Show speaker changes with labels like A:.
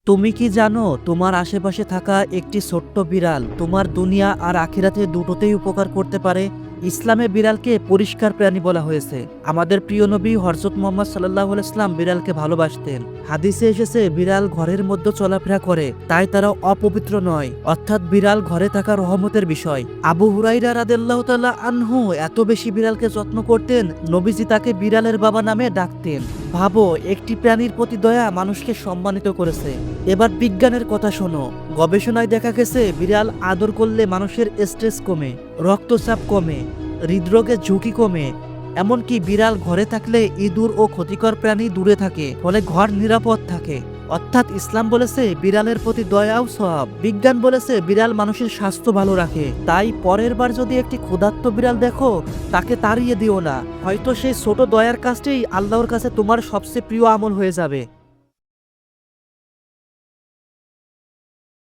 A: তুমি কি জানো তোমার আশেপাশে থাকা একটি ছোট্ট বিড়াল তোমার দুনিয়া আর আখিরাতে দুটোতেই উপকার করতে পারে? ইসলামে বিড়ালকে পরিষ্কার প্রাণী বলা হয়েছে। আমাদের প্রিয় নবী হযরত মুহাম্মদ সাল্লাল্লাহু আলাইহি ওয়াসাল্লাম বিড়ালকে ভালোবাসতেন। হাদিসে এসেছে বিড়াল ঘরের মধ্যে চলাফেরা করে, তাই তারা অপবিত্র নয়, অর্থাৎ বিড়াল ঘরে থাকা রহমতের বিষয়। আবু হুরাইরা রাদিয়াল্লাহু তাআলা আনহু এত বেশি বিড়ালকে যত্ন করতেন, নবীজি তাকে বিড়ালের বাবা নামে ডাকতেন। ভাবো, একটি প্রাণীর প্রতি দয়া মানুষকে সম্মানিত করেছে। এবার বিজ্ঞানের কথা শোনো। গবেষণায় দেখা গেছে বিড়াল আদর করলে মানুষের স্ট্রেস কমে, রক্তচাপ কমে, হৃদরোগের ঝুঁকি কমে। এমনকি বিড়াল ঘরে থাকলে ইঁদুর ও ক্ষতিকর প্রাণী দূরে থাকে, ফলে ঘর নিরাপদ থাকে। অর্থাৎ ইসলাম বলেছে বিড়ালের প্রতি দয়াও সওয়াব। বিজ্ঞান বলেছে বিড়াল মানুষের স্বাস্থ্য ভালো রাখে। তাই পরের বার যদি একটি ক্ষুধার্ত বিড়াল দেখো, তাকে তাড়িয়ে দিও না। হয়তো সেই ছোট দয়ার কাজটাই আল্লাহর কাছে তোমার সবচেয়ে প্রিয় আমল হয়ে যাবে।